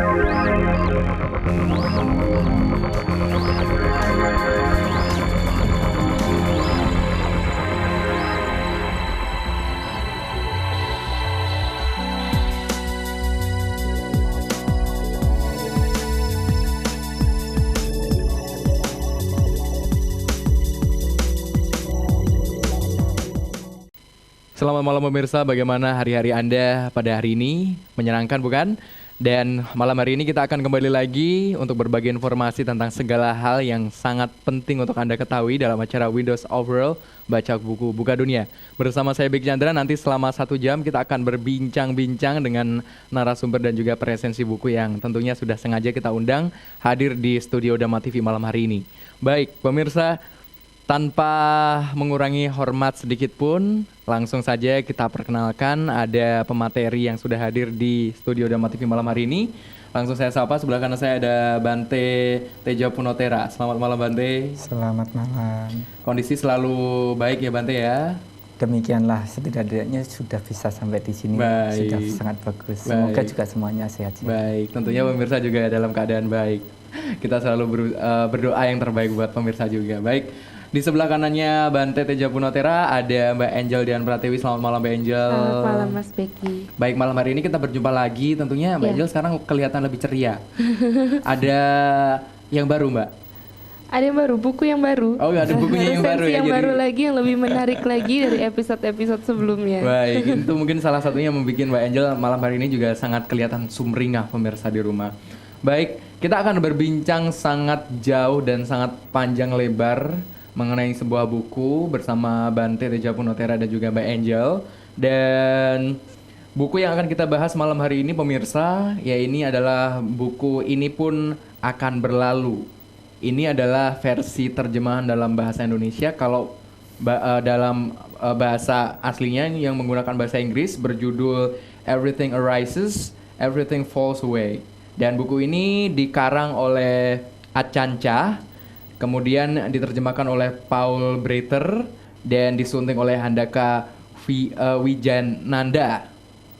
Selamat malam pemirsa, bagaimana hari-hari Anda pada hari ini? Menyenangkan bukan? Dan malam hari ini kita akan kembali lagi untuk berbagi informasi tentang segala hal yang sangat penting untuk Anda ketahui dalam acara Windows Overall Baca Buku Buka Dunia. Bersama saya Big Chandra, nanti selama 1 jam kita akan berbincang-bincang dengan narasumber dan juga presensi buku yang tentunya sudah sengaja kita undang hadir di studio Dama TV malam hari ini. Baik pemirsa, tanpa mengurangi hormat sedikit pun, langsung saja kita perkenalkan ada pemateri yang sudah hadir di studio Dama TV malam hari ini. Langsung saya sapa, sebelah kanan saya ada Bante Teja Punotera. Selamat malam Bante. Selamat malam. Kondisi selalu baik ya Bante ya? Demikianlah, setidaknya sudah bisa sampai di sini. Baik. Sudah sangat bagus. Semoga juga semuanya sehat. Baik, tentunya pemirsa juga dalam keadaan baik. Kita selalu berdoa yang terbaik buat pemirsa juga. Baik. Di sebelah kanannya Bante Teja Punotera ada Mbak Angel Dian Pratewi. Selamat malam Mbak Angel. Selamat malam Mas Becky. Baik, malam hari ini kita berjumpa lagi. Tentunya Mbak Angel sekarang kelihatan lebih ceria. Ada yang baru Mbak? Ada yang baru, buku yang baru. Oh ada bukunya yang baru ya? Yang baru lagi, yang lebih menarik lagi dari episode-episode sebelumnya. Baik, itu mungkin salah satunya membuat Mbak Angel malam hari ini juga sangat kelihatan sumringah pemirsa di rumah. Baik, kita akan berbincang sangat jauh dan sangat panjang lebar mengenai sebuah buku bersama Bante Teja Punotera dan juga Mbak Angel. Dan buku yang akan kita bahas malam hari ini pemirsa, ya ini adalah buku Ini Pun Akan Berlalu. Ini adalah versi terjemahan dalam bahasa Indonesia. Kalau dalam bahasa aslinya yang menggunakan bahasa Inggris berjudul Everything Arises, Everything Falls Away. Dan buku ini dikarang oleh Acanca, kemudian diterjemahkan oleh Paul Breiter dan disunting oleh Handaka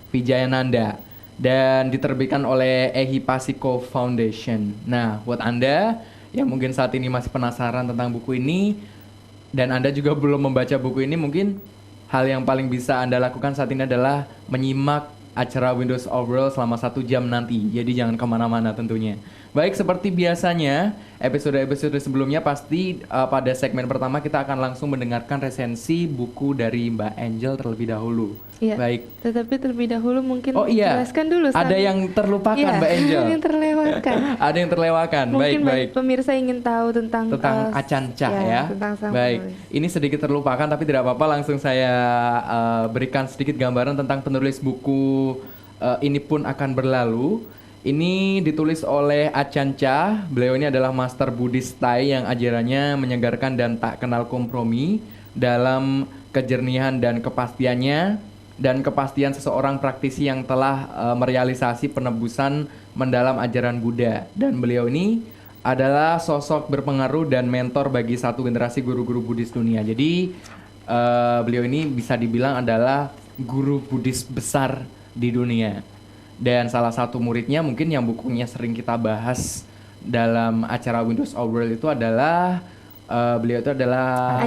Wijayananda dan diterbitkan oleh Ehipasiko Foundation. Nah, buat Anda yang mungkin saat ini masih penasaran tentang buku ini dan Anda juga belum membaca buku ini, mungkin hal yang paling bisa Anda lakukan saat ini adalah menyimak acara Windows Overall selama 1 jam nanti. Jadi jangan kemana-mana tentunya. Baik, seperti biasanya episode-episode sebelumnya pasti pada segmen pertama kita akan langsung mendengarkan resensi buku dari Mbak Angel terlebih dahulu. Iya. Baik. Tetapi terlebih dahulu mungkin jelaskan dulu. Ada yang terlupakan ya, Mbak Angel. Yang terlewatkan. Ada yang terlewatkan. Mungkin baik. Pemirsa ingin tahu tentang Acanca ya. Tentang baik. Penulis. Ini sedikit terlupakan tapi tidak apa-apa, langsung saya berikan sedikit gambaran tentang penulis buku Ini Pun Akan Berlalu. Ini ditulis oleh Acanca. Beliau ini adalah master Buddhis Thai yang ajarannya menyegarkan dan tak kenal kompromi dalam kejernihan dan kepastiannya dan kepastian seseorang praktisi yang telah merealisasi penebusan mendalam ajaran Buddha. Dan beliau ini adalah sosok berpengaruh dan mentor bagi satu generasi guru-guru Buddhis dunia. Jadi beliau ini bisa dibilang adalah guru Buddhis besar di dunia. Dan salah satu muridnya mungkin yang bukunya sering kita bahas dalam acara Windows Overall itu adalah beliau itu adalah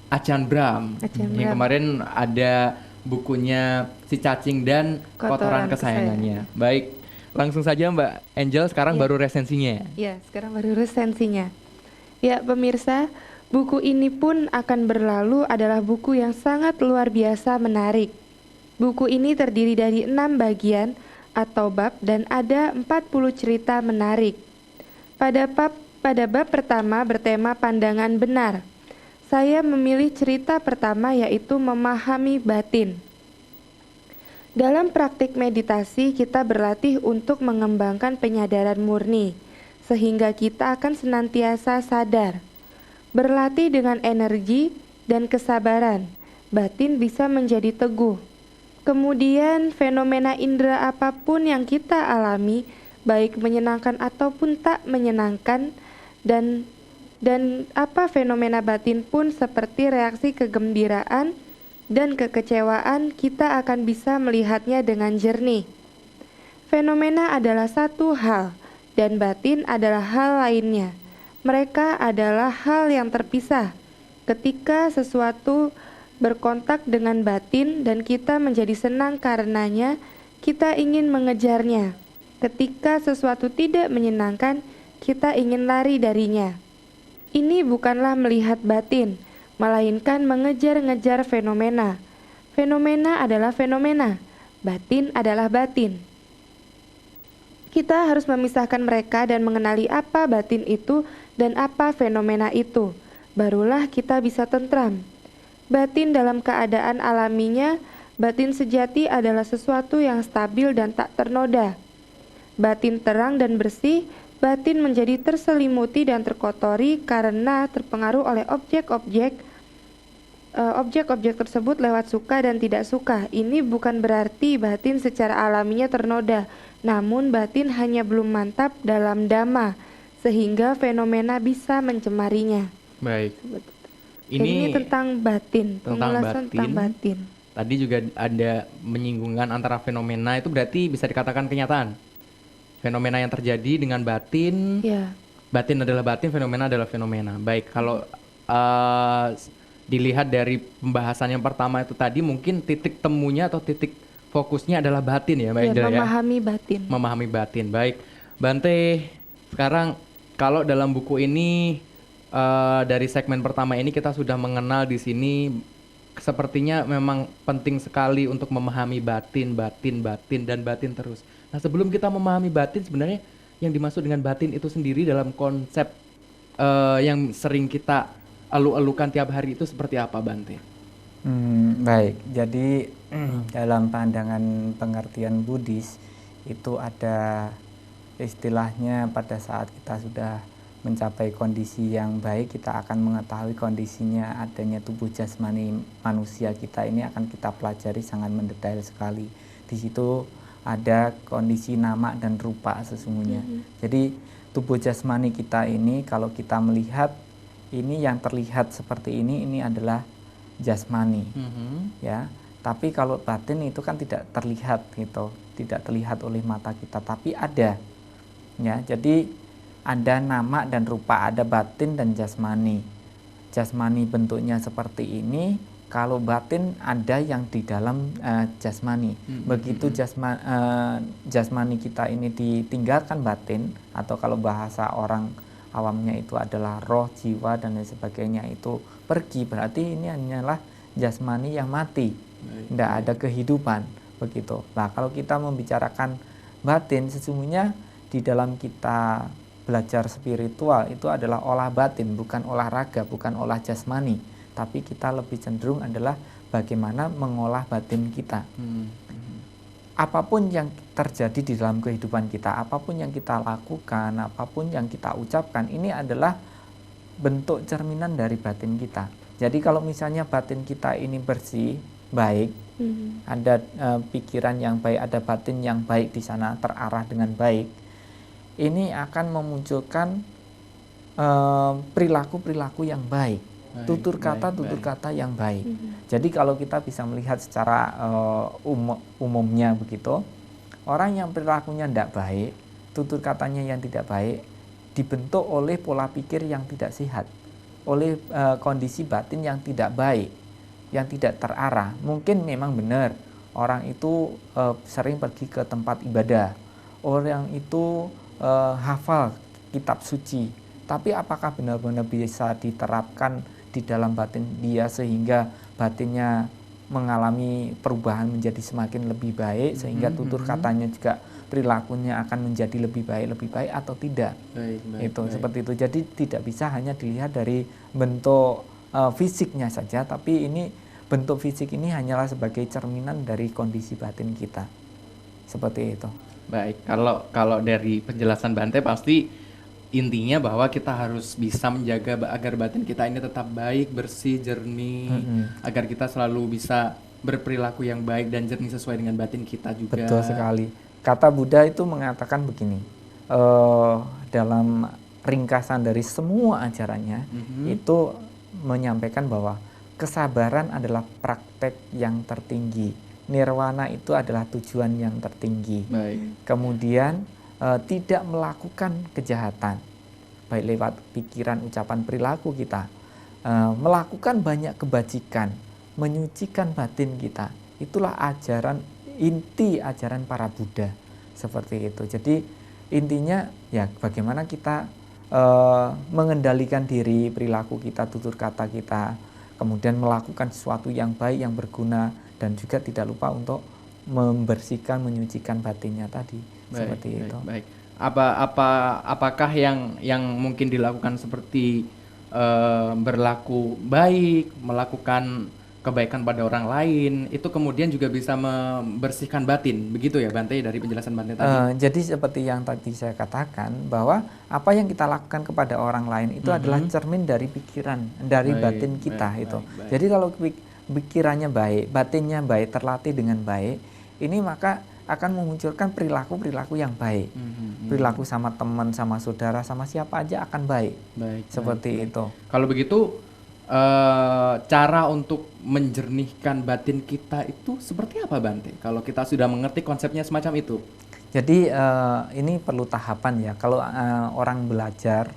Ajahn Brahm. Yang kemarin ada bukunya Si Cacing dan Kotoran Kesayangannya. Baik, langsung saja Mbak Angel, sekarang baru resensinya. Ya, sekarang baru resensinya. Ya, pemirsa, buku Ini Pun Akan Berlalu adalah buku yang sangat luar biasa menarik. Buku ini terdiri dari 6 bagian atau bab dan ada 40 cerita menarik. Pada bab pertama bertema pandangan benar. Saya memilih cerita pertama yaitu memahami batin. Dalam praktik meditasi kita berlatih untuk mengembangkan penyadaran murni sehingga kita akan senantiasa sadar. Berlatih dengan energi dan kesabaran, batin bisa menjadi teguh. Kemudian fenomena indera apapun yang kita alami, baik menyenangkan ataupun tak menyenangkan, dan fenomena batin pun seperti reaksi kegembiraan dan kekecewaan, kita akan bisa melihatnya dengan jernih. Fenomena adalah satu hal, dan batin adalah hal lainnya. Mereka adalah hal yang terpisah. Ketika sesuatu berkontak dengan batin dan kita menjadi senang karenanya, kita ingin mengejarnya. Ketika sesuatu tidak menyenangkan, kita ingin lari darinya. Ini bukanlah melihat batin, melainkan mengejar-ngejar fenomena. Fenomena adalah fenomena, batin adalah batin. Kita harus memisahkan mereka dan mengenali apa batin itu dan apa fenomena itu. Barulah kita bisa tentram. Batin dalam keadaan alaminya, batin sejati adalah sesuatu yang stabil dan tak ternoda. Batin terang dan bersih, batin menjadi terselimuti dan terkotori karena terpengaruh oleh objek-objek tersebut lewat suka dan tidak suka. Ini bukan berarti batin secara alaminya ternoda, namun batin hanya belum mantap dalam dhamma, sehingga fenomena bisa mencemarinya. Baik. Ini tentang batin, penjelasan tentang batin. Tadi juga ada menyinggungkan antara fenomena itu berarti bisa dikatakan kenyataan. Fenomena yang terjadi dengan batin, Ya. batin adalah batin, fenomena adalah fenomena. Baik, kalau dilihat dari pembahasan yang pertama itu tadi, mungkin titik temunya atau titik fokusnya adalah batin ya, Mbak Angel ya? Memahami batin. Memahami batin. Baik, Bante, sekarang kalau dalam buku ini dari segmen pertama ini kita sudah mengenal di sini, sepertinya memang penting sekali untuk memahami batin dan batin terus. Nah, sebelum kita memahami batin, sebenarnya yang dimaksud dengan batin itu sendiri dalam konsep yang sering kita elu-elukan tiap hari itu seperti apa, Bante? Baik, jadi dalam pandangan pengertian Buddhis itu ada istilahnya pada saat kita sudah mencapai kondisi yang baik, kita akan mengetahui kondisinya adanya tubuh jasmani manusia kita ini akan kita pelajari sangat mendetail sekali. Di situ ada kondisi nama dan rupa sesungguhnya. Jadi tubuh jasmani kita ini kalau kita melihat ini yang terlihat seperti ini adalah jasmani, ya. Tapi kalau batin itu kan tidak terlihat gitu, tidak terlihat oleh mata kita, tapi ada, ya. Jadi ada nama dan rupa, ada batin dan jasmani. Jasmani bentuknya seperti ini, kalau batin ada yang di dalam jasmani. Begitu jasmani kita ini ditinggalkan batin, atau kalau bahasa orang awamnya itu adalah roh, jiwa dan lain sebagainya itu pergi, berarti ini hanyalah jasmani yang mati, tidak ada kehidupan, begitu. Nah, kalau kita membicarakan batin, sesungguhnya di dalam kita belajar spiritual itu adalah olah batin, bukan olahraga, bukan olah jasmani, tapi kita lebih cenderung adalah bagaimana mengolah batin kita. Apapun yang terjadi di dalam kehidupan kita, apapun yang kita lakukan, apapun yang kita ucapkan, ini adalah bentuk cerminan dari batin kita. Jadi kalau misalnya batin kita ini bersih, baik, ada pikiran yang baik, ada batin yang baik di sana, terarah dengan baik, ini akan memunculkan perilaku-perilaku yang baik, tutur kata yang baik. Jadi kalau kita bisa melihat secara umumnya begitu, orang yang perilakunya tidak baik, tutur katanya yang tidak baik, dibentuk oleh pola pikir yang tidak sehat, oleh kondisi batin yang tidak baik, yang tidak terarah. Mungkin memang benar orang itu sering pergi ke tempat ibadah, orang itu hafal kitab suci, tapi apakah benar-benar bisa diterapkan di dalam batin dia sehingga batinnya mengalami perubahan menjadi semakin lebih baik, sehingga tutur katanya juga perilakunya akan menjadi lebih baik atau tidak? Seperti itu. Jadi tidak bisa hanya dilihat dari bentuk fisiknya saja, tapi ini bentuk fisik ini hanyalah sebagai cerminan dari kondisi batin kita. Seperti itu. Baik, kalau dari penjelasan Bante pasti intinya bahwa kita harus bisa menjaga agar batin kita ini tetap baik, bersih, jernih, agar kita selalu bisa berperilaku yang baik dan jernih sesuai dengan batin kita juga. Betul sekali. Kata Buddha itu mengatakan begini, dalam ringkasan dari semua ajarannya, itu menyampaikan bahwa kesabaran adalah praktek yang tertinggi. nirwana itu adalah tujuan yang tertinggi. Baik. Kemudian tidak melakukan kejahatan, baik lewat pikiran, ucapan, perilaku kita. Melakukan banyak kebajikan, menyucikan batin kita. Itulah inti ajaran para Buddha, seperti itu. Jadi intinya ya bagaimana kita mengendalikan diri, perilaku kita, tutur kata kita, kemudian melakukan sesuatu yang baik, yang berguna, dan juga tidak lupa untuk membersihkan, menyucikan batinnya tadi. Seperti itu. Baik. Apakah yang mungkin dilakukan seperti berlaku baik, melakukan kebaikan pada orang lain, itu kemudian juga bisa membersihkan batin, begitu ya Bante, dari penjelasan Bante tadi? Jadi seperti yang tadi saya katakan, bahwa apa yang kita lakukan kepada orang lain itu adalah cermin dari pikiran, dari batin kita itu. Jadi kalau pikirannya baik, batinnya baik, terlatih dengan baik, ini maka akan memunculkan perilaku-perilaku yang baik. Perilaku sama teman, sama saudara, sama siapa aja akan baik. Seperti itu. Kalau begitu, cara untuk menjernihkan batin kita itu seperti apa Bante? Kalau kita sudah mengerti konsepnya semacam itu. Jadi ini perlu tahapan ya. Kalau orang belajar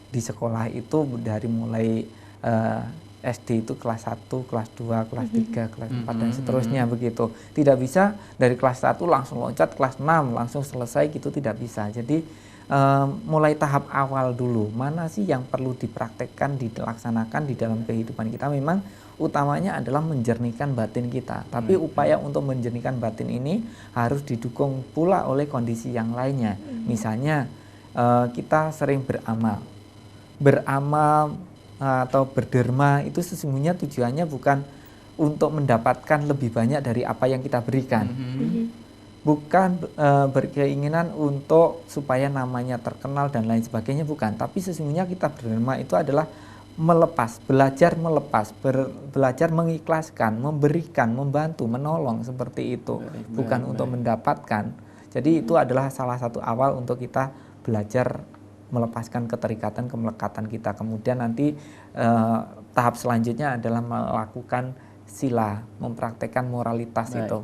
di sekolah itu dari mulai SD itu kelas 1, kelas 2, kelas 3, kelas 4 dan seterusnya begitu. Tidak bisa dari kelas 1 langsung loncat kelas 6 langsung selesai gitu, tidak bisa. Jadi mulai tahap awal dulu, mana sih yang perlu dipraktekkan, dilaksanakan di dalam kehidupan kita. Memang utamanya adalah menjernihkan batin kita. Tapi upaya untuk menjernihkan batin ini harus didukung pula oleh kondisi yang lainnya. Misalnya kita sering beramal atau berderma, itu sesungguhnya tujuannya bukan untuk mendapatkan lebih banyak dari apa yang kita berikan. Bukan berkeinginan untuk supaya namanya terkenal dan lain sebagainya, bukan. Tapi sesungguhnya kita berderma itu adalah melepas, belajar mengikhlaskan, memberikan, membantu, menolong, seperti itu. Bukan untuk mendapatkan. Jadi itu adalah salah satu awal untuk kita belajar melepaskan keterikatan, kemelekatan kita. Kemudian nanti tahap selanjutnya adalah melakukan sila, mempraktekkan moralitas itu.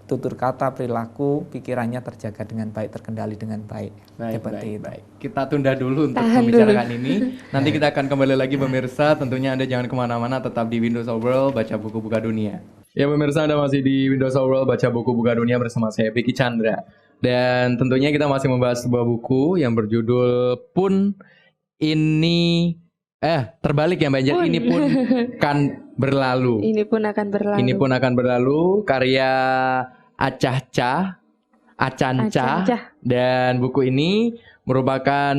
Tutur kata, perilaku, pikirannya terjaga dengan baik, terkendali dengan baik. Seperti itu. Kita tunda dulu untuk membicarakan ini. Nanti kita akan kembali lagi pemirsa. Tentunya Anda jangan kemana-mana, tetap di Windows of World, baca buku buka dunia. Ya pemirsa, Anda masih di Windows of World, baca buku buka dunia bersama saya Vicky Chandra. Dan tentunya kita masih membahas sebuah buku yang berjudul Pun Ini terbalik ya Mbak Jen, Ini Pun Kan Berlalu. Ini pun akan berlalu. Ini pun akan berlalu, karya Acanca. Dan buku ini merupakan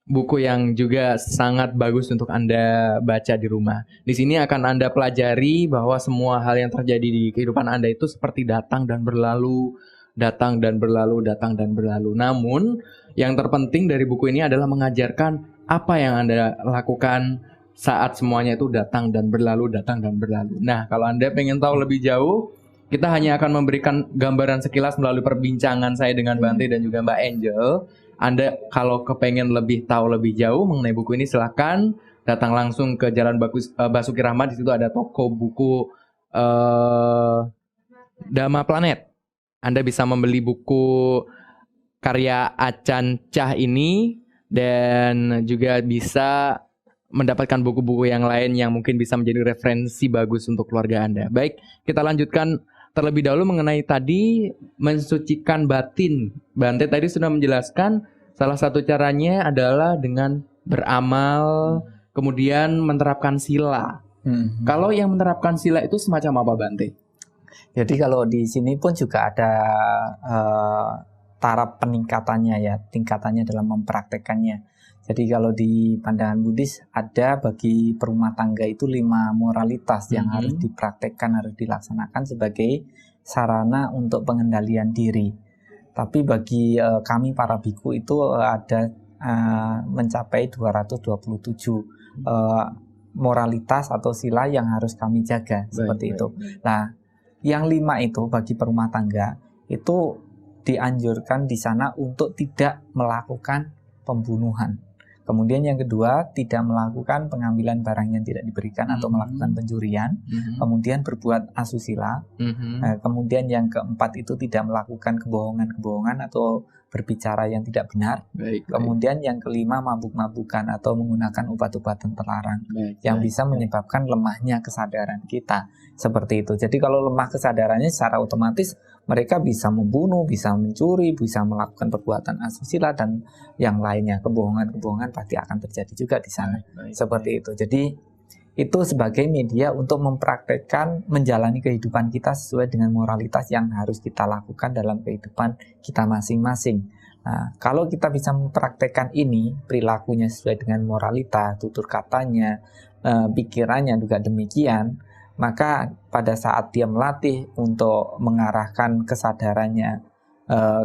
buku yang juga sangat bagus untuk Anda baca di rumah. Di sini akan Anda pelajari bahwa semua hal yang terjadi di kehidupan Anda itu seperti datang dan berlalu, datang dan berlalu, datang dan berlalu. Namun, yang terpenting dari buku ini adalah mengajarkan apa yang Anda lakukan saat semuanya itu datang dan berlalu, datang dan berlalu. Nah, kalau Anda pengen tahu lebih jauh, kita hanya akan memberikan gambaran sekilas melalui perbincangan saya dengan Bante dan juga Mbak Angel. Anda kalau kepengen lebih tahu lebih jauh mengenai buku ini, silakan datang langsung ke Jalan Basuki Rahmat. Di situ ada toko buku Dhamma Planet. Anda bisa membeli buku karya Acanca ini dan juga bisa mendapatkan buku-buku yang lain yang mungkin bisa menjadi referensi bagus untuk keluarga Anda. Baik, kita lanjutkan terlebih dahulu mengenai tadi mensucikan batin. Bante tadi sudah menjelaskan salah satu caranya adalah dengan beramal, kemudian menerapkan sila. Kalau yang menerapkan sila itu semacam apa Bante? Jadi kalau di sini pun juga ada taraf peningkatannya ya, tingkatannya dalam mempraktekannya. Jadi kalau di pandangan Buddhis ada bagi perumah tangga itu 5 moralitas yang harus dipraktekkan, harus dilaksanakan sebagai sarana untuk pengendalian diri. Tapi bagi kami para biku itu ada mencapai 227 moralitas atau sila yang harus kami jaga, seperti itu. Nah, yang 5 itu bagi perumah tangga itu dianjurkan di sana untuk tidak melakukan pembunuhan. Kemudian yang kedua, tidak melakukan pengambilan barang yang tidak diberikan atau melakukan pencurian. Kemudian berbuat asusila. Kemudian yang keempat itu tidak melakukan kebohongan-kebohongan atau berbicara yang tidak benar. Kemudian yang kelima, mabuk-mabukan atau menggunakan obat-obatan terlarang yang bisa menyebabkan lemahnya kesadaran kita. Seperti itu. Jadi kalau lemah kesadarannya, secara otomatis mereka bisa membunuh, bisa mencuri, bisa melakukan perbuatan asusila dan yang lainnya. Kebohongan-kebohongan pasti akan terjadi juga di sana. Seperti itu. Jadi itu sebagai media untuk mempraktekkan menjalani kehidupan kita sesuai dengan moralitas yang harus kita lakukan dalam kehidupan kita masing-masing. Nah, kalau kita bisa mempraktekkan ini, perilakunya sesuai dengan moralitas, tutur katanya, pikirannya juga demikian, maka pada saat dia melatih untuk mengarahkan kesadarannya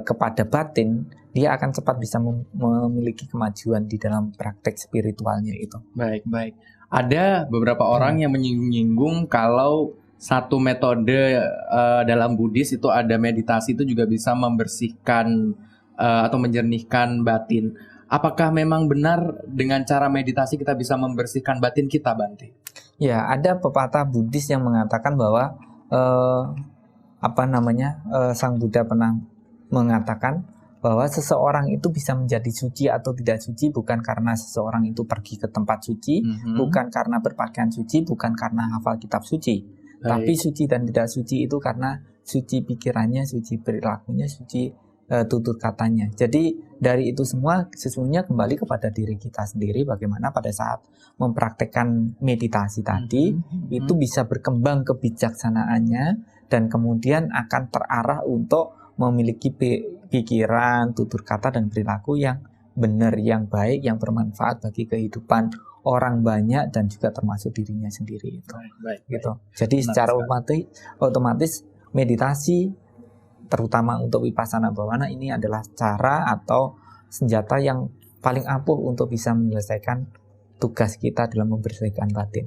kepada batin, dia akan cepat bisa memiliki kemajuan di dalam praktek spiritualnya itu. Baik. Ada beberapa orang yang menyinggung kalau satu metode dalam Buddhis itu ada meditasi itu juga bisa membersihkan atau menjernihkan batin. Apakah memang benar dengan cara meditasi kita bisa membersihkan batin kita, Bante? Ya, ada pepatah Buddhis yang mengatakan bahwa Sang Buddha pernah mengatakan bahwa seseorang itu bisa menjadi suci atau tidak suci bukan karena seseorang itu pergi ke tempat suci, bukan karena berpakaian suci, bukan karena hafal kitab suci. Tapi suci dan tidak suci itu karena suci pikirannya, suci perilakunya, suci tutur katanya. Jadi dari itu semua sesungguhnya kembali kepada diri kita sendiri, bagaimana pada saat mempraktekkan meditasi tadi itu bisa berkembang kebijaksanaannya dan kemudian akan terarah untuk memiliki pikiran, tutur kata dan perilaku yang benar, yang baik, yang bermanfaat bagi kehidupan orang banyak dan juga termasuk dirinya sendiri itu. Gitu. Jadi secara otomatis meditasi terutama untuk Vipassana Bhavana ini adalah cara atau senjata yang paling ampuh untuk bisa menyelesaikan tugas kita dalam membersihkan batin.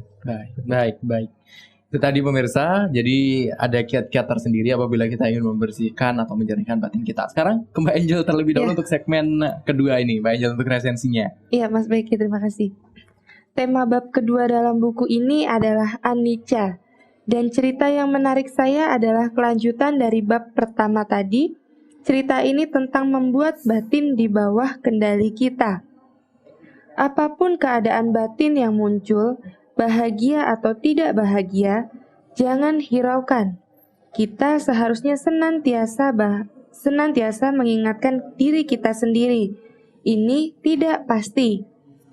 Baik. Itu tadi pemirsa, jadi ada kiat-kiat tersendiri apabila kita ingin membersihkan atau menjernihkan batin kita. Sekarang ke Mbak Angel terlebih dahulu untuk segmen kedua ini, Mbak Angel untuk resensinya. Iya Mas Beki, terima kasih. Tema bab kedua dalam buku ini adalah anicca. Dan cerita yang menarik saya adalah kelanjutan dari bab pertama tadi. Cerita ini tentang membuat batin di bawah kendali kita. Apapun keadaan batin yang muncul, bahagia atau tidak bahagia, jangan hiraukan. Kita seharusnya senantiasa mengingatkan diri kita sendiri. Ini tidak pasti.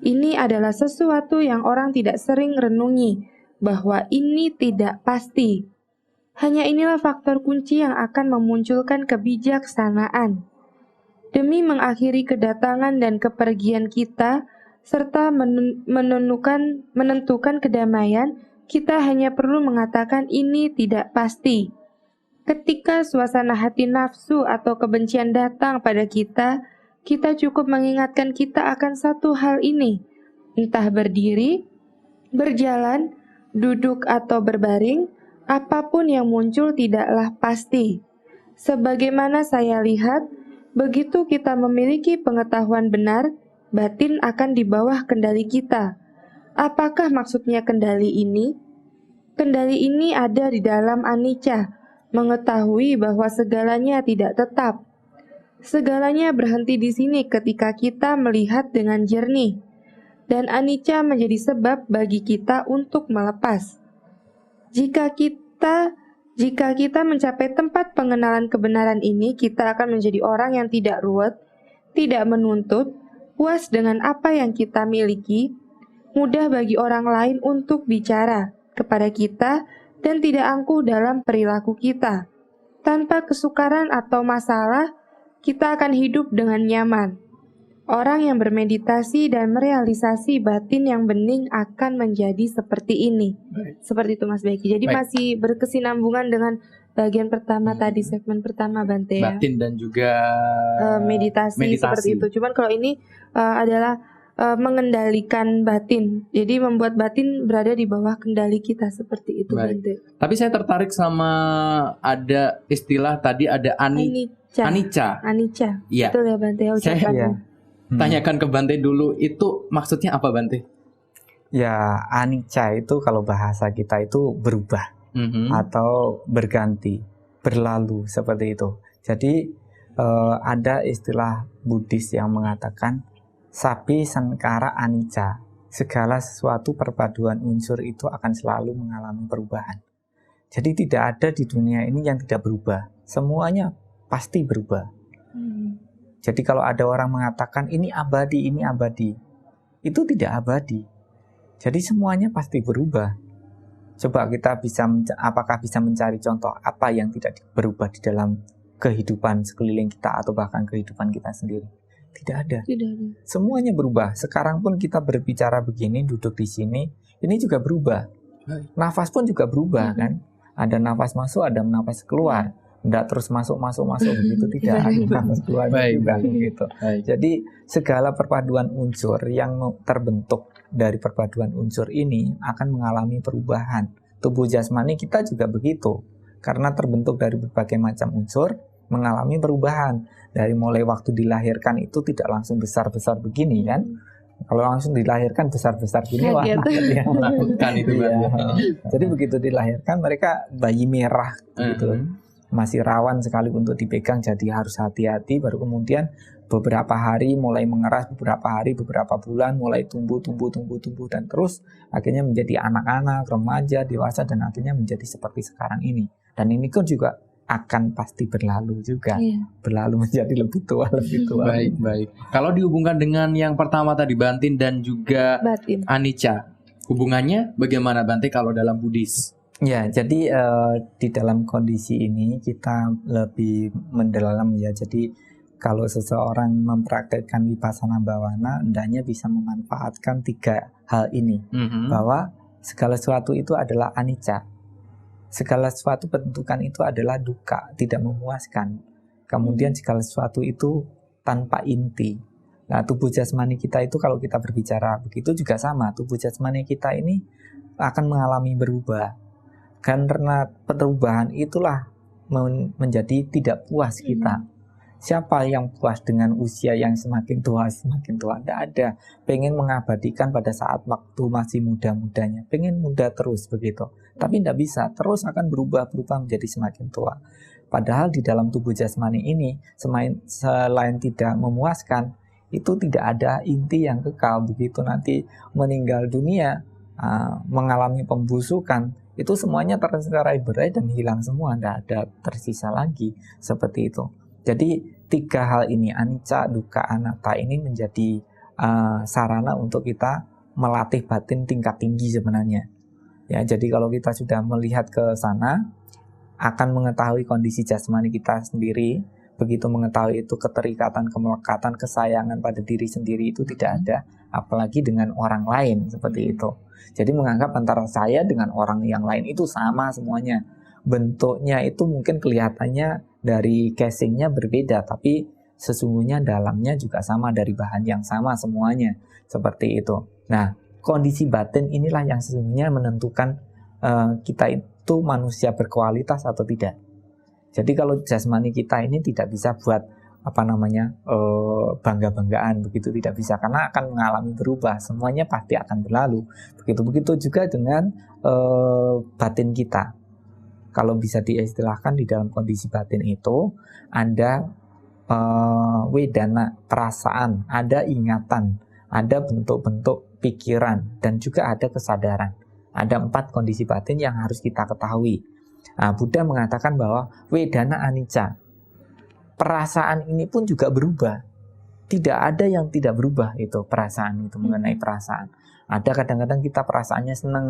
Ini adalah sesuatu yang orang tidak sering renungi, bahwa ini tidak pasti. Hanya inilah faktor kunci yang akan memunculkan kebijaksanaan. Demi mengakhiri kedatangan dan kepergian kita, serta menentukan kedamaian, kita hanya perlu mengatakan ini tidak pasti. Ketika suasana hati nafsu atau kebencian datang pada kita, kita cukup mengingatkan kita akan satu hal ini. Entah berdiri, berjalan, duduk atau berbaring, apapun yang muncul tidaklah pasti. Sebagaimana saya lihat, begitu kita memiliki pengetahuan benar, batin akan di bawah kendali kita. Apakah maksudnya kendali ini? Kendali ini ada di dalam anicca, mengetahui bahwa segalanya tidak tetap. Segalanya berhenti di sini ketika kita melihat dengan jernih, dan anicca menjadi sebab bagi kita untuk melepas. Jika kita mencapai tempat pengenalan kebenaran ini, kita akan menjadi orang yang tidak ruwet, tidak menuntut, puas dengan apa yang kita miliki, mudah bagi orang lain untuk bicara kepada kita, dan tidak angkuh dalam perilaku kita. Tanpa kesukaran atau masalah, kita akan hidup dengan nyaman. Orang yang bermeditasi dan merealisasi batin yang bening akan menjadi seperti ini. Seperti itu Mas Beki. Jadi masih berkesinambungan dengan bagian pertama tadi, segmen pertama Bante ya. Batin dan juga meditasi seperti itu. Cuman kalau ini adalah mengendalikan batin. Jadi membuat batin berada di bawah kendali kita seperti itu Bante. Tapi saya tertarik sama ada istilah tadi ada anicca. Anicca. Iya. Betul ya Bante ucapannya. tanyakan ke Bante dulu, itu maksudnya apa Bante? Ya, anicca itu kalau bahasa kita itu berubah atau berganti, berlalu seperti itu. Jadi ada istilah Buddhis yang mengatakan sapi sankara anicca. Segala sesuatu perpaduan unsur itu akan selalu mengalami perubahan. Jadi tidak ada di dunia ini yang tidak berubah. Semuanya pasti berubah. Jadi kalau ada orang mengatakan ini abadi, itu tidak abadi. Jadi semuanya pasti berubah. Coba kita apakah bisa mencari contoh apa yang tidak berubah di dalam kehidupan sekeliling kita atau bahkan kehidupan kita sendiri? Tidak ada. Semuanya berubah. Sekarang pun kita berbicara begini, duduk di sini, ini juga berubah. Nafas pun juga berubah kan? Ada nafas masuk, ada nafas keluar. Tidak terus masuk begitu, tidak ada nafas keluar juga gitu. Jadi segala perpaduan unsur yang terbentuk dari perpaduan unsur ini akan mengalami perubahan. Tubuh jasmani kita juga begitu. Karena terbentuk dari berbagai macam unsur, mengalami perubahan. Dari mulai waktu dilahirkan itu tidak langsung besar-besar begini kan. Kalau langsung dilahirkan besar-besar gini, wah menakutkan itu ya. Jadi begitu dilahirkan mereka bayi merah gitu. Masih rawan sekali untuk dipegang, jadi harus hati-hati. Baru kemudian beberapa hari mulai mengeras, beberapa bulan mulai tumbuh dan terus akhirnya menjadi anak-anak, remaja, dewasa dan akhirnya menjadi seperti sekarang ini. Dan ini kan juga akan pasti berlalu juga, berlalu menjadi lebih tua. Baik. Kalau dihubungkan dengan yang pertama tadi Bantin dan juga anicca, hubungannya bagaimana Bante kalau dalam Buddhis? Ya, jadi di dalam kondisi ini kita lebih mendalam ya. Jadi kalau seseorang mempraktekkan vipassana bhavana, hendaknya bisa memanfaatkan 3 hal ini. Bahwa segala sesuatu itu adalah anicca. Segala sesuatu bentukan itu adalah dukkha, tidak memuaskan. Kemudian segala sesuatu itu tanpa inti. Nah, tubuh jasmani kita itu kalau kita berbicara begitu juga sama. Tubuh jasmani kita ini akan mengalami berubah. Karena perubahan itulah menjadi tidak puas kita. Siapa yang puas dengan usia yang semakin tua? Tidak ada. Pengen mengabadikan pada saat waktu masih muda-mudanya. Pengen muda terus begitu. Tapi tidak bisa. Terus akan berubah menjadi semakin tua. Padahal di dalam tubuh jasmani ini, selain tidak memuaskan, itu tidak ada inti yang kekal. Begitu nanti meninggal dunia, mengalami pembusukan, itu semuanya tercerai-berai dan hilang semua, tidak ada tersisa lagi seperti itu. Jadi 3 hal ini, anicca, dukkha, anatta ini menjadi sarana untuk kita melatih batin tingkat tinggi sebenarnya. Ya, jadi kalau kita sudah melihat ke sana, akan mengetahui kondisi jasmani kita sendiri. Begitu mengetahui itu keterikatan, kemelekatan, kesayangan pada diri sendiri itu tidak ada, apalagi dengan orang lain seperti itu. Jadi menganggap antara saya dengan orang yang lain itu sama semuanya. Bentuknya itu mungkin kelihatannya dari casingnya berbeda, tapi sesungguhnya dalamnya juga sama, dari bahan yang sama semuanya. Seperti itu. Nah, kondisi batin inilah yang sesungguhnya menentukan kita itu manusia berkualitas atau tidak. Jadi kalau jasmani kita ini tidak bisa buat bangga-banggaan, begitu tidak bisa, karena akan mengalami berubah, semuanya pasti akan berlalu. Begitu juga dengan batin kita. Kalau bisa diistilahkan di dalam kondisi batin itu ada wedana, perasaan, ada ingatan, ada bentuk-bentuk pikiran, dan juga ada kesadaran. Ada 4 kondisi batin yang harus kita ketahui. Nah, Buddha mengatakan bahwa wedana anicca. Perasaan ini pun juga berubah. Tidak ada yang tidak berubah itu perasaan itu, mengenai perasaan. Ada kadang-kadang kita perasaannya senang,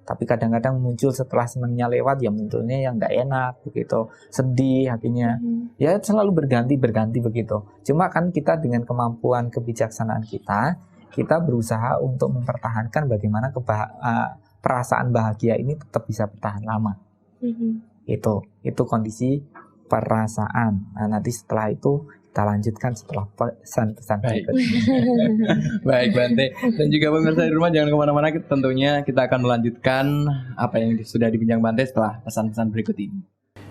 tapi kadang-kadang muncul setelah senangnya lewat ya munculnya yang nggak enak begitu, sedih akhirnya. Ya selalu berganti begitu. Cuma kan kita dengan kemampuan kebijaksanaan kita berusaha untuk mempertahankan bagaimana perasaan bahagia ini tetap bisa bertahan lama. Itu kondisi perasaan. Nah, nanti setelah itu kita lanjutkan setelah pesan-pesan berikut. Baik Bante, dan juga pemirsa di rumah jangan kemana-mana, tentunya kita akan melanjutkan apa yang sudah dibincang Bante setelah pesan-pesan berikut ini.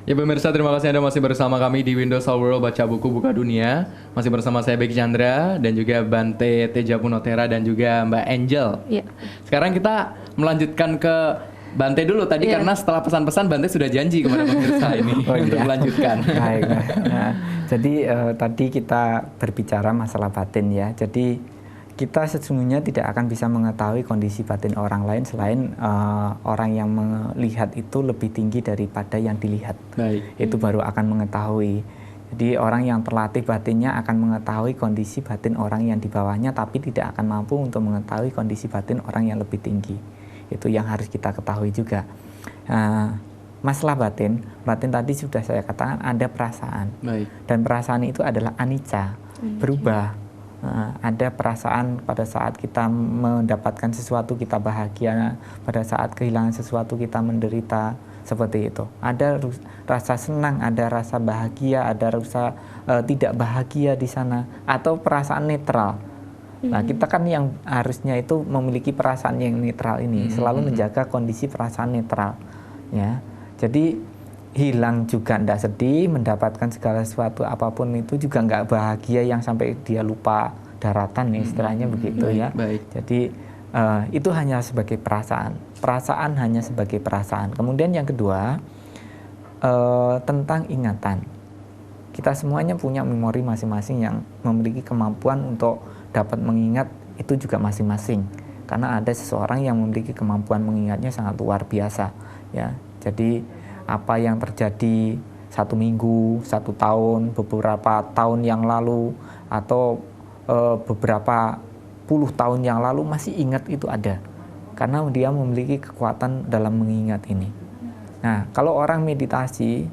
Ya pemirsa, terima kasih Anda masih bersama kami di Windows All World Baca Buku Buka Dunia. Masih bersama saya Beki Chandra dan juga Bante Tejapunotera dan juga Mbak Angel. Iya. Sekarang kita melanjutkan ke Bante dulu tadi karena setelah pesan-pesan Bante sudah janji kepada pemirsa ini untuk melanjutkan. Baik. Nah, jadi tadi kita berbicara masalah batin ya. Jadi kita sesungguhnya tidak akan bisa mengetahui kondisi batin orang lain selain orang yang melihat itu lebih tinggi daripada yang dilihat. Baik. Itu baru akan mengetahui. Jadi orang yang terlatih batinnya akan mengetahui kondisi batin orang yang di bawahnya, tapi tidak akan mampu untuk mengetahui kondisi batin orang yang lebih tinggi. Itu yang harus kita ketahui juga. Masalah batin tadi sudah saya katakan ada perasaan. Baik. Dan perasaan itu adalah anicca, berubah. Ada perasaan pada saat kita mendapatkan sesuatu kita bahagia, pada saat kehilangan sesuatu kita menderita, seperti itu. Ada rasa senang, ada rasa bahagia, ada rasa tidak bahagia di sana, atau perasaan netral. Nah, kita kan yang harusnya itu memiliki perasaan yang netral ini, selalu menjaga kondisi perasaan netral, ya. Jadi hilang juga tidak sedih, mendapatkan segala sesuatu apapun itu juga nggak bahagia yang sampai dia lupa daratan, istilahnya begitu ya. Baik. Jadi itu hanya sebagai perasaan hanya sebagai perasaan. Kemudian yang kedua tentang ingatan. Kita semuanya punya memori masing-masing yang memiliki kemampuan untuk dapat mengingat itu juga masing-masing. Karena ada seseorang yang memiliki kemampuan mengingatnya sangat luar biasa, ya. Jadi apa yang terjadi 1 minggu, 1 tahun, beberapa tahun yang lalu, atau beberapa puluh tahun yang lalu masih ingat itu ada. Karena dia memiliki kekuatan dalam mengingat ini. Nah, kalau orang meditasi,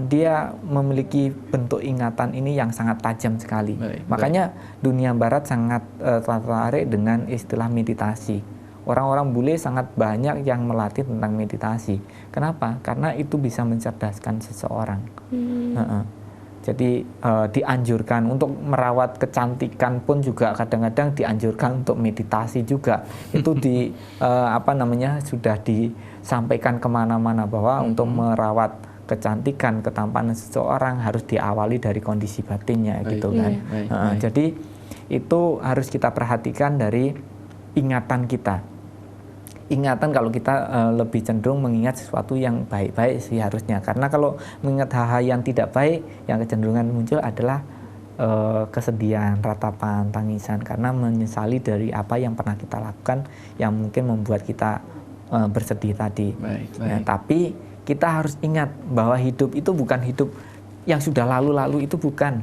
dia memiliki bentuk ingatan ini yang sangat tajam sekali. Makanya dunia barat sangat tertarik dengan istilah meditasi. Orang-orang bule sangat banyak yang melatih tentang meditasi. Kenapa? Karena itu bisa mencerdaskan seseorang. Jadi dianjurkan untuk merawat kecantikan pun juga kadang-kadang dianjurkan untuk meditasi juga. Itu sudah disampaikan kemana-mana bahwa untuk merawat kecantikan, ketampanan seseorang harus diawali dari kondisi batinnya, gitu kan. Jadi itu harus kita perhatikan dari ingatan kita. Ingatan kalau kita lebih cenderung mengingat sesuatu yang baik-baik sih harusnya. Karena kalau mengingat hal-hal yang tidak baik, yang kecenderungan muncul adalah kesedihan, ratapan, tangisan. Karena menyesali dari apa yang pernah kita lakukan yang mungkin membuat kita bersedih tadi. Ya, tapi kita harus ingat bahwa hidup itu bukan hidup yang sudah lalu-lalu, itu bukan.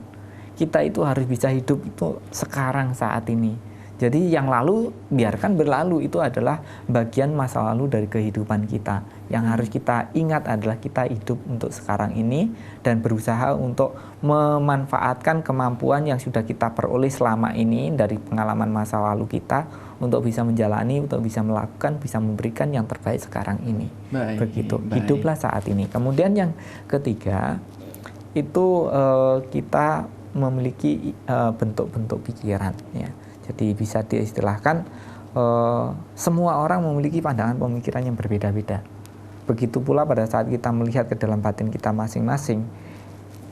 Kita itu harus bisa hidup itu sekarang, saat ini. Jadi yang lalu biarkan berlalu, itu adalah bagian masa lalu dari kehidupan kita. Yang harus kita ingat adalah kita hidup untuk sekarang ini dan berusaha untuk memanfaatkan kemampuan yang sudah kita peroleh selama ini dari pengalaman masa lalu kita untuk bisa menjalani, untuk bisa melakukan, bisa memberikan yang terbaik sekarang ini. Begitu. Hiduplah saat ini. Kemudian yang ketiga itu kita memiliki bentuk-bentuk pikiran, ya. Jadi bisa diistilahkan semua orang memiliki pandangan pemikiran yang berbeda-beda. Begitu pula pada saat kita melihat ke dalam batin kita masing-masing,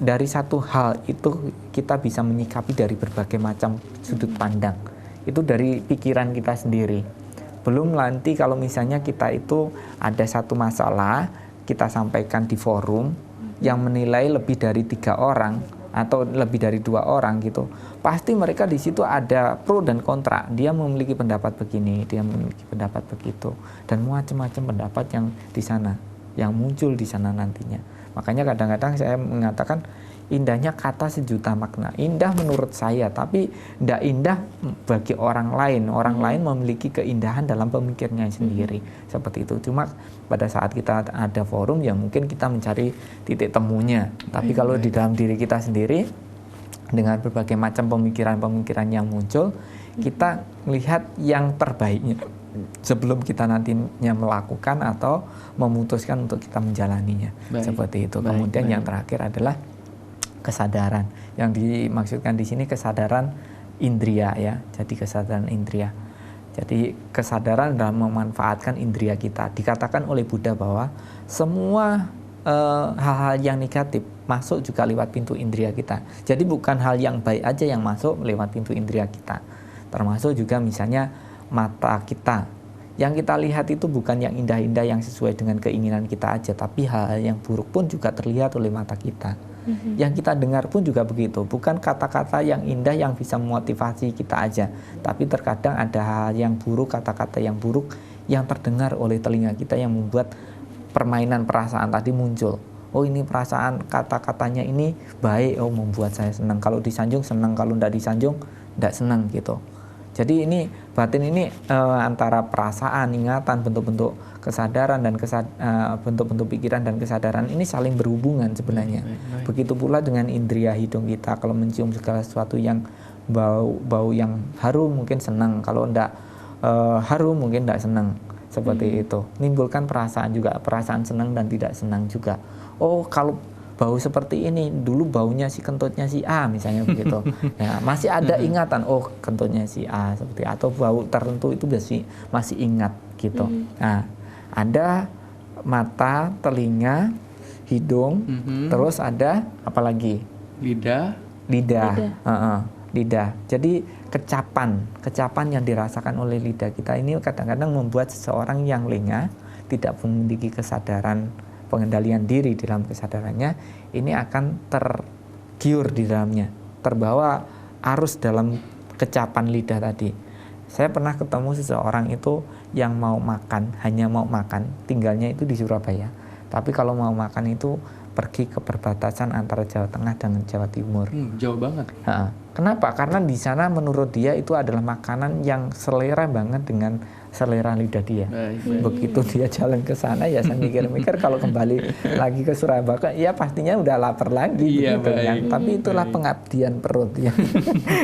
dari satu hal itu kita bisa menyikapi dari berbagai macam sudut pandang. Itu dari pikiran kita sendiri. Belum nanti kalau misalnya kita itu ada satu masalah, kita sampaikan di forum yang menilai lebih dari 3 orang atau lebih dari 2 orang gitu, pasti mereka di situ ada pro dan kontra. Dia memiliki pendapat begini, dia memiliki pendapat begitu, dan macam-macam pendapat yang di sana, yang muncul di sana nantinya. Makanya kadang-kadang saya mengatakan indahnya kata sejuta makna. Indah menurut saya, tapi tidak indah bagi orang lain. Orang lain memiliki keindahan dalam pemikirannya sendiri. Seperti itu. Cuma pada saat kita ada forum, ya mungkin kita mencari titik temunya. Tapi kalau di dalam diri kita sendiri, dengan berbagai macam pemikiran-pemikiran yang muncul, kita melihat yang terbaiknya sebelum kita nantinya melakukan atau memutuskan untuk kita menjalaninya. Seperti itu. Kemudian yang terakhir adalah kesadaran. Yang dimaksudkan di sini kesadaran indria, ya. Jadi kesadaran indria. Jadi kesadaran dalam memanfaatkan indria kita. Dikatakan oleh Buddha bahwa semua hal-hal yang negatif masuk juga lewat pintu indera kita. Jadi bukan hal yang baik aja yang masuk lewat pintu indera kita. Termasuk juga misalnya mata kita. Yang kita lihat itu bukan yang indah-indah yang sesuai dengan keinginan kita aja, tapi hal-hal yang buruk pun juga terlihat oleh mata kita. Yang kita dengar pun juga begitu, bukan kata-kata yang indah yang bisa memotivasi kita aja, tapi terkadang ada hal yang buruk, kata-kata yang buruk yang terdengar oleh telinga kita yang membuat permainan perasaan tadi muncul. Oh, ini perasaan, kata-katanya ini baik, oh membuat saya senang. Kalau disanjung senang, kalau tidak disanjung tidak senang gitu. Jadi ini batin ini antara perasaan, ingatan, bentuk-bentuk kesadaran dan bentuk-bentuk pikiran dan kesadaran ini saling berhubungan sebenarnya. Begitu pula dengan indera hidung kita, kalau mencium segala sesuatu yang bau yang harum mungkin senang, kalau tidak harum mungkin tidak senang. Seperti itu, menimbulkan perasaan juga, perasaan senang dan tidak senang juga. Oh, kalau bau seperti ini, dulu baunya si kentutnya si A misalnya begitu. Ya, masih ada ingatan, oh kentutnya si A seperti, atau bau tertentu itu masih ingat gitu. Nah, ada mata, telinga, hidung, terus ada apa lagi? Lidah. Lidah. Jadi kecapan yang dirasakan oleh lidah kita ini kadang-kadang membuat seseorang yang lengah, tidak memiliki kesadaran pengendalian diri dalam kesadarannya, ini akan tergiur di dalamnya, terbawa arus dalam kecapan lidah tadi. Saya pernah ketemu seseorang itu yang mau makan, hanya mau makan, tinggalnya itu di Surabaya, tapi kalau mau makan itu pergi ke perbatasan antara Jawa Tengah dan Jawa Timur. Jauh banget. Kenapa? Karena di sana menurut dia itu adalah makanan yang selera banget dengan selera lidah dia. Begitu dia jalan ke sana, ya saya mikir-mikir kalau kembali lagi ke Surabaya, ya pastinya udah lapar lagi gitu kan. Tapi itulah pengabdian perut ya.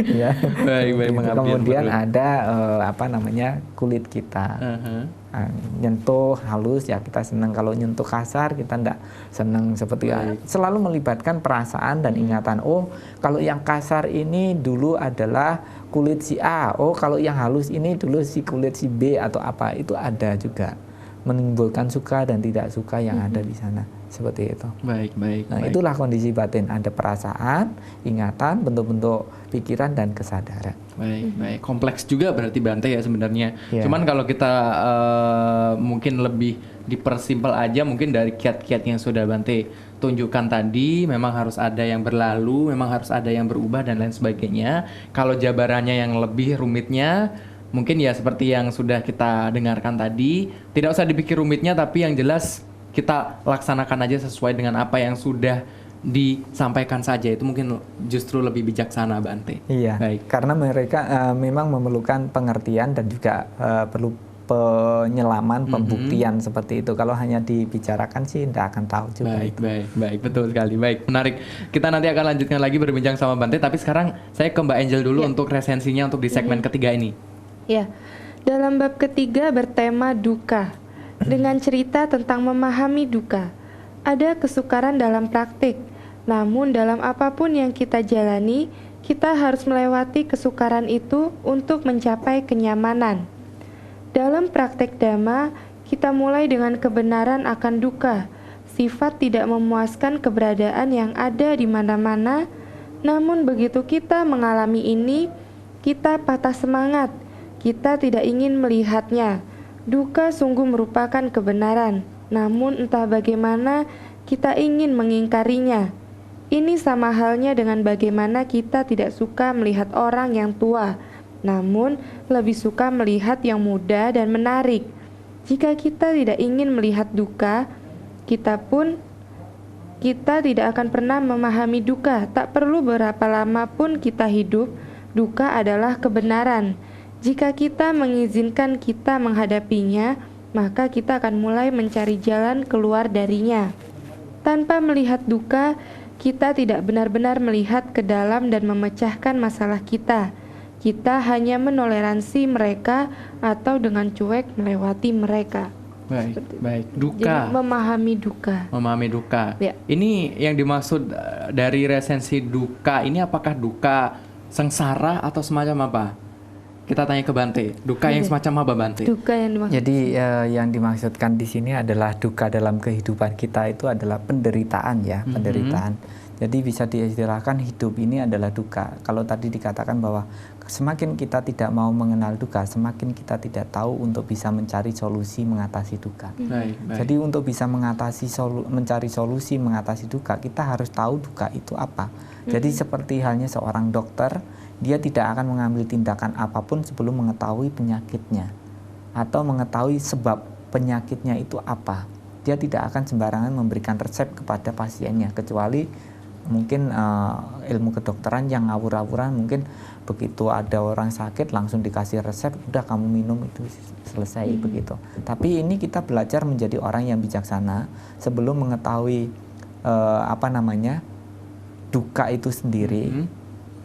Ya. Kemudian ada kulit kita. Nyentuh halus ya kita senang, kalau nyentuh kasar kita enggak senang, seperti selalu melibatkan perasaan dan ingatan. Oh, kalau yang kasar ini dulu adalah kulit si A, oh kalau yang halus ini dulu si kulit si B atau apa, itu ada juga menimbulkan suka dan tidak suka yang ada di sana, seperti itu. Nah, itulah kondisi batin, ada perasaan, ingatan, bentuk-bentuk pikiran dan kesadaran. Baik. Kompleks juga berarti Bante ya sebenarnya. Cuman kalau kita mungkin lebih dipersimpel aja, mungkin dari kiat-kiat yang sudah Bante tunjukkan tadi, memang harus ada yang berlalu, memang harus ada yang berubah dan lain sebagainya. Kalau jabarannya yang lebih rumitnya, mungkin ya seperti yang sudah kita dengarkan tadi, tidak usah dipikir rumitnya, tapi yang jelas kita laksanakan aja sesuai dengan apa yang sudah disampaikan saja. Itu mungkin justru lebih bijaksana, Bante. Iya. Baik. Karena mereka memang memerlukan pengertian dan juga perlu penyelaman, pembuktian seperti itu. Kalau hanya dibicarakan sih tidak akan tahu juga. Baik, betul sekali. Baik, menarik. Kita nanti akan lanjutkan lagi berbincang sama Bante, tapi sekarang saya ke Mbak Angel dulu untuk resensinya untuk di segmen ketiga ini. Ya, dalam bab ketiga bertema duka, dengan cerita tentang memahami duka. Ada kesukaran dalam praktik, namun dalam apapun yang kita jalani, kita harus melewati kesukaran itu untuk mencapai kenyamanan. Dalam praktek Dhamma, kita mulai dengan kebenaran akan duka, sifat tidak memuaskan keberadaan yang ada di mana-mana. Namun begitu kita mengalami ini, kita patah semangat, kita tidak ingin melihatnya. Duka sungguh merupakan kebenaran, namun entah bagaimana kita ingin mengingkarinya. Ini sama halnya dengan bagaimana kita tidak suka melihat orang yang tua, namun lebih suka melihat yang muda dan menarik. Jika kita tidak ingin melihat duka, kita tidak akan pernah memahami duka. Tak perlu berapa lama pun kita hidup, duka adalah kebenaran. Jika kita mengizinkan kita menghadapinya, maka kita akan mulai mencari jalan keluar darinya. Tanpa melihat duka, kita tidak benar-benar melihat ke dalam dan memecahkan masalah kita. Kita hanya menoleransi mereka atau dengan cuek melewati mereka. Baik. Duka. Jadi, memahami duka. Ya. Ini yang dimaksud dari resensi duka ini apakah duka sengsara atau semacam apa? Kita tanya ke Bante, duka yang semacam apa Bante? Duka yang dimaksud. Jadi yang dimaksudkan di sini adalah duka dalam kehidupan kita itu adalah penderitaan ya, penderitaan. Jadi bisa diistilahkan hidup ini adalah duka. Kalau tadi dikatakan bahwa semakin kita tidak mau mengenal duka, semakin kita tidak tahu untuk bisa mencari solusi mengatasi duka. Baik. Jadi untuk bisa mencari solusi mengatasi duka, kita harus tahu duka itu apa. Jadi seperti halnya seorang dokter, dia tidak akan mengambil tindakan apapun sebelum mengetahui penyakitnya atau mengetahui sebab penyakitnya itu apa. Dia tidak akan sembarangan memberikan resep kepada pasiennya, kecuali mungkin ilmu kedokteran yang ngawur-ngawuran, mungkin begitu ada orang sakit langsung dikasih resep, udah kamu minum itu selesai begitu. Tapi ini kita belajar menjadi orang yang bijaksana sebelum mengetahui duka itu sendiri.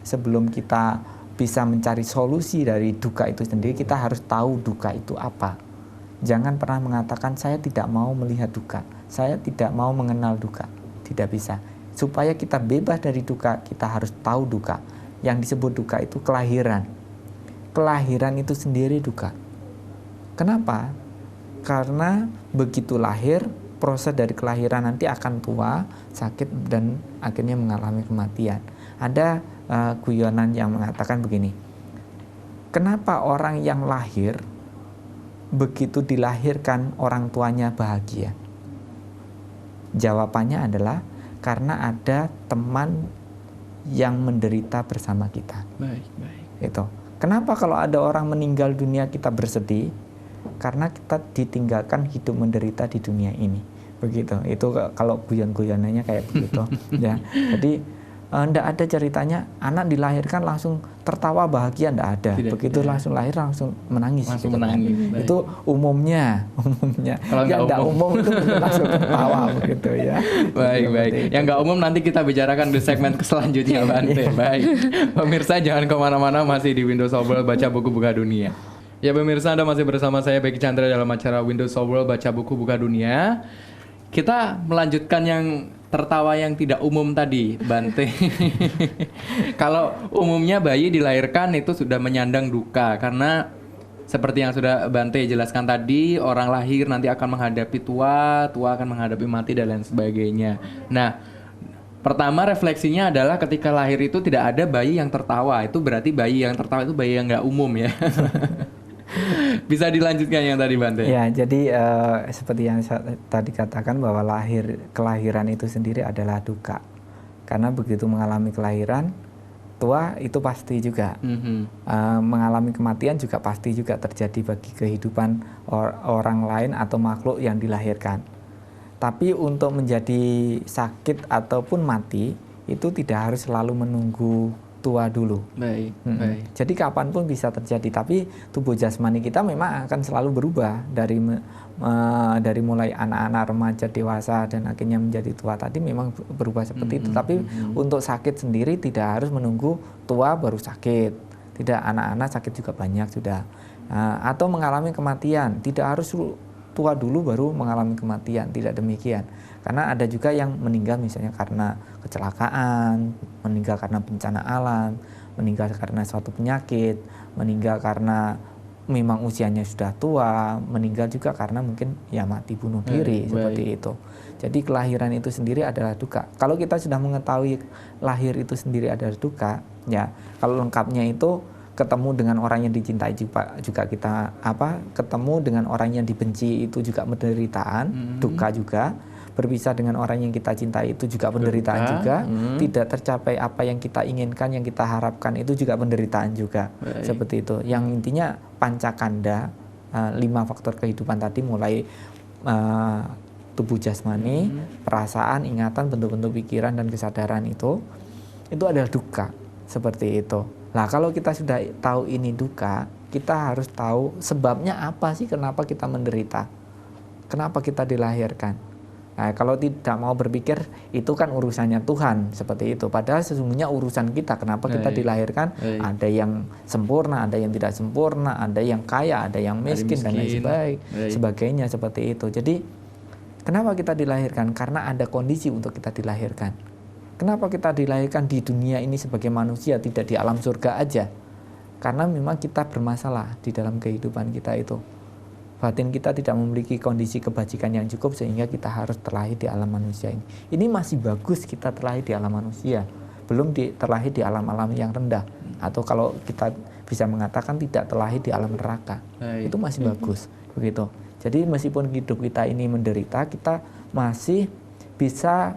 Sebelum kita bisa mencari solusi dari duka itu sendiri, kita harus tahu duka itu apa. Jangan pernah mengatakan saya tidak mau melihat duka, saya tidak mau mengenal duka. Tidak bisa. Supaya kita bebas dari duka, kita harus tahu duka. Yang disebut duka itu kelahiran. Kelahiran itu sendiri duka. Kenapa? Karena begitu lahir, proses dari kelahiran nanti akan tua, sakit, dan akhirnya mengalami kematian. Ada guyonan yang mengatakan begini, kenapa orang yang lahir begitu dilahirkan orang tuanya bahagia? Jawabannya adalah karena ada teman yang menderita bersama kita. Baik. Itu. Kenapa kalau ada orang meninggal dunia kita bersedih? Karena kita ditinggalkan hidup menderita di dunia ini. Begitu. Itu kalau guyon-guyonannya kayak begitu. Ya. Jadi enggak ada ceritanya anak dilahirkan langsung tertawa bahagia, enggak ada. Begitu langsung lahir langsung menangis. Langsung gitu menangis. Kan. Itu umumnya. Kalau yang enggak umum itu langsung tertawa begitu ya. Baik. Yang enggak umum nanti kita bicarakan di segmen selanjutnya Bante. Baik. Pemirsa jangan kemana-mana, masih di Windows of World Baca Buku Buka Dunia. Ya pemirsa, Anda masih bersama saya Becky Chandra dalam acara Windows of World Baca Buku Buka Dunia. Kita melanjutkan yang tertawa yang tidak umum tadi, Bante. Kalau umumnya bayi dilahirkan itu sudah menyandang duka, karena seperti yang sudah Bante jelaskan tadi, orang lahir nanti akan menghadapi tua akan menghadapi mati dan lain sebagainya. Nah, pertama refleksinya adalah ketika lahir itu tidak ada bayi yang tertawa. Itu berarti bayi yang tertawa itu bayi yang nggak umum ya. Bisa dilanjutkan yang tadi Bante? Ya, jadi seperti yang saya tadi katakan bahwa kelahiran itu sendiri adalah duka. Karena begitu mengalami kelahiran, tua itu pasti juga. Mengalami kematian juga pasti juga terjadi bagi kehidupan orang lain atau makhluk yang dilahirkan. Tapi untuk menjadi sakit ataupun mati, itu tidak harus selalu menunggu tua dulu. Baik. Jadi kapanpun bisa terjadi, tapi tubuh jasmani kita memang akan selalu berubah dari mulai anak-anak, remaja, dewasa dan akhirnya menjadi tua tadi memang berubah seperti itu. Tapi untuk sakit sendiri tidak harus menunggu tua baru sakit. Tidak, anak-anak sakit juga banyak sudah. Atau mengalami kematian, tidak harus tua dulu baru mengalami kematian, tidak demikian. Karena ada juga yang meninggal misalnya karena kecelakaan, meninggal karena bencana alam, meninggal karena suatu penyakit, meninggal karena memang usianya sudah tua, meninggal juga karena mungkin ya mati bunuh diri seperti itu. Jadi kelahiran itu sendiri adalah duka. Kalau kita sudah mengetahui lahir itu sendiri adalah duka, ya kalau lengkapnya itu ketemu dengan orang yang dicintai juga kita ketemu dengan orang yang dibenci itu juga penderitaan, duka juga. Berpisah dengan orang yang kita cintai itu juga penderitaan juga. Tidak tercapai apa yang kita inginkan, yang kita harapkan itu juga penderitaan juga. Seperti itu. Yang intinya pancakanda, 5 faktor kehidupan tadi, mulai tubuh jasmani, perasaan, ingatan, bentuk-bentuk pikiran dan kesadaran itu adalah duka. Seperti itu. Nah, kalau kita sudah tahu ini duka, kita harus tahu sebabnya apa sih kenapa kita menderita. Kenapa kita dilahirkan. Nah, kalau tidak mau berpikir itu kan urusannya Tuhan seperti itu. Padahal sesungguhnya urusan kita. Kenapa kita dilahirkan? Ada yang sempurna, ada yang tidak sempurna, ada yang kaya, ada yang miskin dan lain sebagainya seperti itu. Jadi kenapa kita dilahirkan? Karena ada kondisi untuk kita dilahirkan. Kenapa kita dilahirkan di dunia ini sebagai manusia, tidak di alam surga aja? Karena memang kita bermasalah di dalam kehidupan kita itu. Batin kita tidak memiliki kondisi kebajikan yang cukup sehingga kita harus terlahir di alam manusia ini. Ini masih bagus kita terlahir di alam manusia, belum terlahir di alam-alam yang rendah. Atau kalau kita bisa mengatakan tidak terlahir di alam neraka, itu masih bagus, begitu. Jadi meskipun hidup kita ini menderita, kita masih bisa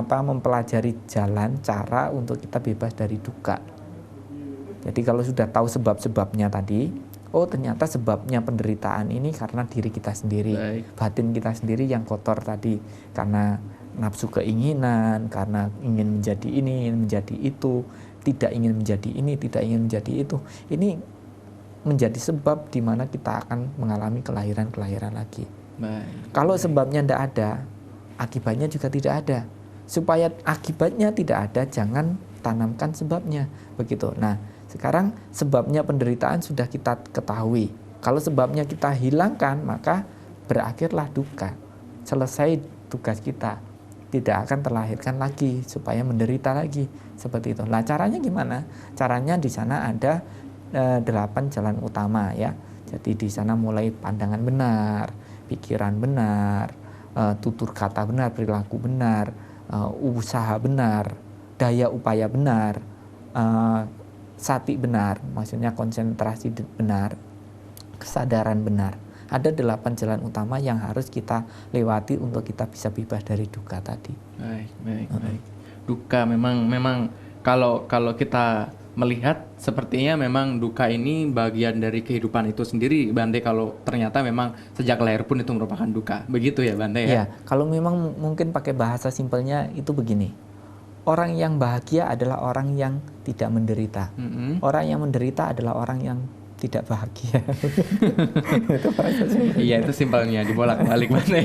mempelajari jalan cara untuk kita bebas dari duka. Jadi kalau sudah tahu sebab-sebabnya tadi, oh ternyata sebabnya penderitaan ini karena diri kita sendiri, batin kita sendiri yang kotor tadi, karena nafsu keinginan, karena ingin menjadi ini, ingin menjadi itu, tidak ingin menjadi ini, tidak ingin menjadi itu. Ini menjadi sebab di mana kita akan mengalami kelahiran-kelahiran lagi. Kalau sebabnya tidak ada, akibatnya juga tidak ada. Supaya akibatnya tidak ada, jangan tanamkan sebabnya, begitu. Nah, sekarang sebabnya penderitaan sudah kita ketahui. Kalau sebabnya kita hilangkan, maka berakhirlah duka. Selesai tugas kita. Tidak akan terlahirkan lagi supaya menderita lagi. Seperti itu. Nah, caranya gimana? Caranya di sana ada 8 jalan utama ya. Jadi di sana mulai pandangan benar, pikiran benar, tutur kata benar, perilaku benar, usaha benar, daya upaya benar, sati benar, maksudnya konsentrasi benar, kesadaran benar. Ada 8 jalan utama yang harus kita lewati untuk kita bisa bebas dari duka tadi. Baik. Duka memang kalau kita melihat sepertinya memang duka ini bagian dari kehidupan itu sendiri, Bante. Kalau ternyata memang sejak lahir pun itu merupakan duka, begitu ya, Bante ya? Iya, kalau memang mungkin pakai bahasa simpelnya itu begini. Orang yang bahagia adalah orang yang tidak menderita. Orang yang menderita adalah orang yang tidak bahagia. Itu bahasa simpelnya. Iya, itu simpelnya, dibolak-balik, Bante.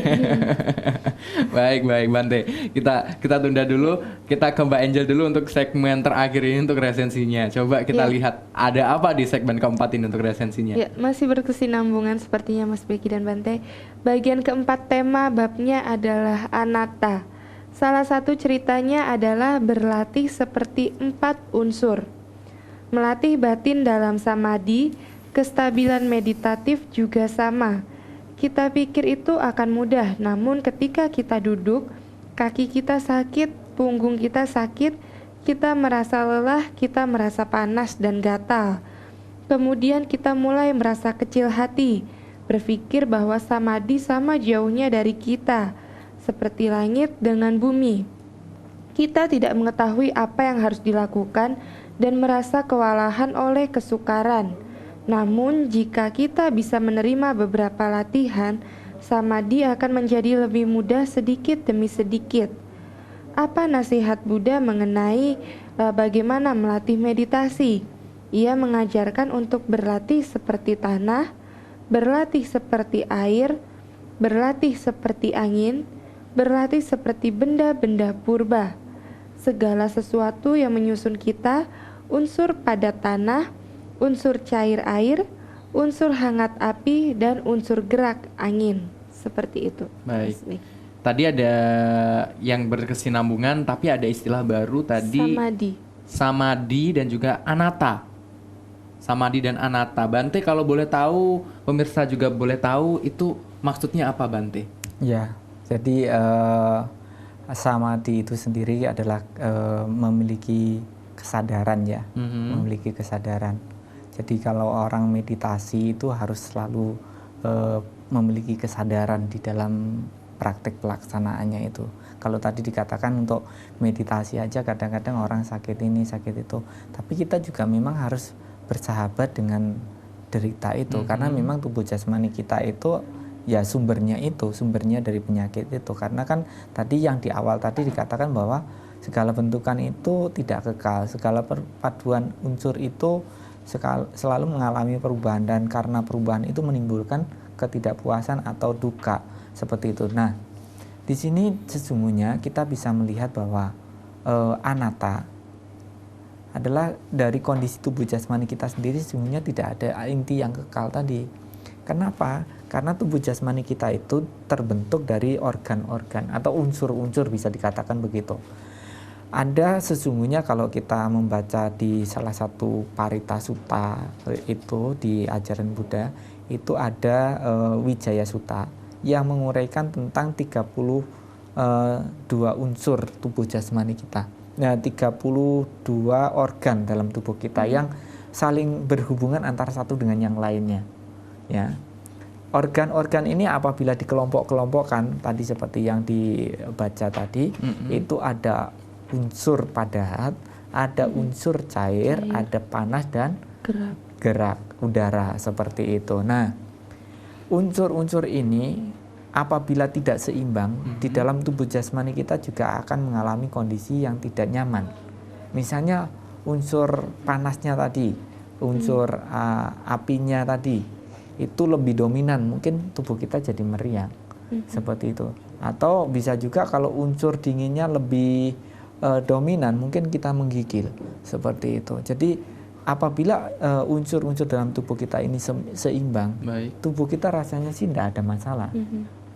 Baik Bante. Kita tunda dulu. Kita ke Mbak Angel dulu untuk segmen terakhir ini untuk resensinya. Coba kita lihat ada apa di segmen keempat ini untuk resensinya. Ya, masih berkesinambungan sepertinya Mas Beki dan Bante. Bagian keempat tema babnya adalah anatta. Salah satu ceritanya adalah berlatih seperti 4 unsur. Melatih batin dalam samadhi, kestabilan meditatif juga sama. Kita pikir itu akan mudah, namun ketika kita duduk, kaki kita sakit, punggung kita sakit, kita merasa lelah, kita merasa panas dan gatal. Kemudian kita mulai merasa kecil hati, berpikir bahwa samadhi sama jauhnya dari kita, seperti langit dengan bumi. Kita tidak mengetahui apa yang harus dilakukan dan merasa kewalahan oleh kesukaran. Namun jika kita bisa menerima beberapa latihan, samadhi akan menjadi lebih mudah sedikit demi sedikit. Apa nasihat Buddha mengenai bagaimana melatih meditasi? Ia mengajarkan untuk berlatih seperti tanah, berlatih seperti air, berlatih seperti angin, berlatih seperti benda-benda purba. Segala sesuatu yang menyusun kita, unsur padat tanah, unsur cair air, unsur hangat api, dan unsur gerak angin. Seperti itu. Baik. Tadi ada yang berkesinambungan, tapi ada istilah baru tadi. Samadhi dan juga anatta. Samadhi dan anatta. Bante, kalau boleh tahu, pemirsa juga boleh tahu, itu maksudnya apa, Bante? Ya. Jadi samadhi itu sendiri adalah memiliki kesadaran ya, memiliki kesadaran. Jadi kalau orang meditasi itu harus selalu memiliki kesadaran di dalam praktek pelaksanaannya itu. Kalau tadi dikatakan untuk meditasi aja kadang-kadang orang sakit ini, sakit itu. Tapi kita juga memang harus bersahabat dengan derita itu, karena memang tubuh jasmani kita itu ya sumbernya dari penyakit itu. Karena kan tadi yang di awal tadi dikatakan bahwa segala bentukan itu tidak kekal, segala perpaduan unsur itu selalu mengalami perubahan, dan karena perubahan itu menimbulkan ketidakpuasan atau duka seperti itu. Nah, di sini sesungguhnya kita bisa melihat bahwa anatta adalah dari kondisi tubuh jasmani kita sendiri sesungguhnya tidak ada inti yang kekal tadi. Kenapa? Karena tubuh jasmani kita itu terbentuk dari organ-organ atau unsur-unsur, bisa dikatakan begitu. Ada sesungguhnya kalau kita membaca di salah satu Parita Sutta itu di ajaran Buddha, itu ada Wijaya Sutta yang menguraikan tentang 32 unsur tubuh jasmani kita. Nah, 32 organ dalam tubuh kita yang saling berhubungan antara satu dengan yang lainnya. Ya. Organ-organ ini apabila dikelompok-kelompokkan tadi seperti yang dibaca tadi, itu ada unsur padat, ada unsur cair, ada panas dan gerak udara seperti itu. Nah, unsur-unsur ini apabila tidak seimbang di dalam tubuh jasmani kita juga akan mengalami kondisi yang tidak nyaman. Misalnya unsur panasnya tadi, unsur apinya tadi itu lebih dominan, mungkin tubuh kita jadi meriang seperti itu. Atau bisa juga kalau unsur dinginnya lebih dominan, mungkin kita menggigil seperti itu. Jadi apabila unsur-unsur dalam tubuh kita ini seimbang, tubuh kita rasanya sih tidak ada masalah.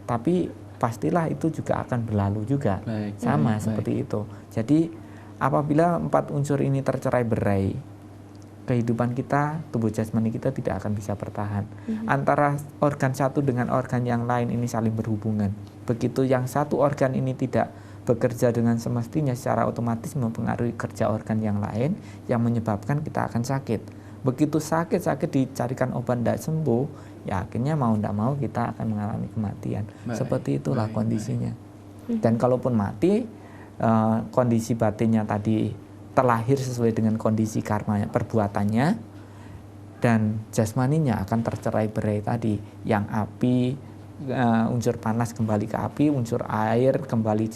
Tapi pastilah itu juga akan berlalu juga. Sama seperti itu. Jadi apabila 4 unsur ini tercerai-berai, kehidupan kita, tubuh jasmani kita tidak akan bisa bertahan. Antara organ satu dengan organ yang lain ini saling berhubungan. Begitu yang satu organ ini tidak bekerja dengan semestinya, secara otomatis mempengaruhi kerja organ yang lain yang menyebabkan kita akan sakit. Begitu sakit dicarikan obat tidak sembuh, ya akhirnya mau tidak mau kita akan mengalami kematian. Seperti itulah kondisinya. Dan kalaupun mati, kondisi batinnya tadi terlahir sesuai dengan kondisi karma perbuatannya, dan jasmaninya akan tercerai-berai tadi. Yang api, unsur panas kembali ke api, unsur air kembali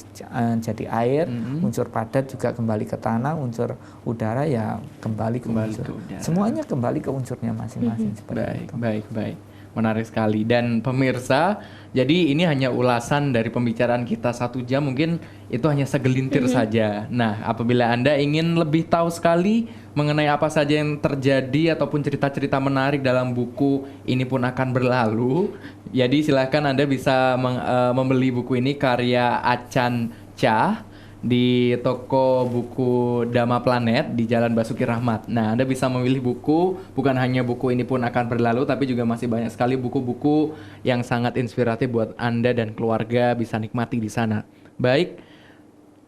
jadi air, unsur padat juga kembali ke tanah, unsur udara ya kembali ke unsur. Semuanya kembali ke unsurnya masing-masing. Seperti itu. Baik. Menarik sekali. Dan pemirsa, jadi ini hanya ulasan dari pembicaraan kita 1 jam, mungkin itu hanya segelintir saja. Nah, apabila Anda ingin lebih tahu sekali mengenai apa saja yang terjadi ataupun cerita-cerita menarik dalam buku Ini Pun Akan Berlalu, jadi silahkan Anda bisa membeli buku ini karya Achan Cha di toko buku Dhamma Planet di Jalan Basuki Rahmat. Nah, Anda bisa memilih buku, bukan hanya buku Ini Pun Akan Berlalu, tapi juga masih banyak sekali buku-buku yang sangat inspiratif buat Anda dan keluarga bisa nikmati di sana. Baik,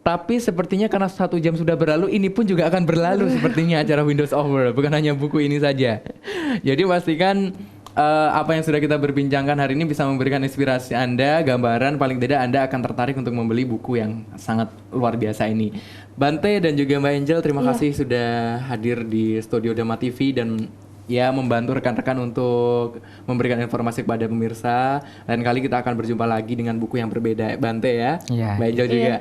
tapi sepertinya karena 1 jam sudah berlalu, ini pun juga akan berlalu sepertinya acara Windows of World, bukan hanya buku ini saja. Jadi pastikan apa yang sudah kita berbincangkan hari ini bisa memberikan inspirasi Anda, gambaran, paling tidak Anda akan tertarik untuk membeli buku yang sangat luar biasa ini. Bante dan juga Mbak Angel, terima kasih sudah hadir di studio Dhamma TV dan ya membantu rekan-rekan untuk memberikan informasi kepada pemirsa. Lain kali kita akan berjumpa lagi dengan buku yang berbeda, Bante ya. Mbak Angel juga.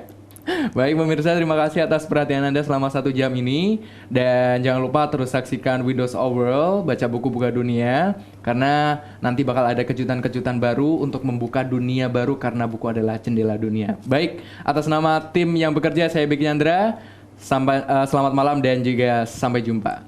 Baik pemirsa, terima kasih atas perhatian Anda selama 1 jam ini. Dan jangan lupa terus saksikan Windows of World, baca buku buka dunia, karena nanti bakal ada kejutan-kejutan baru untuk membuka dunia baru, karena buku adalah jendela dunia. Baik, atas nama tim yang bekerja, saya Beki Chandra, selamat malam dan juga sampai jumpa.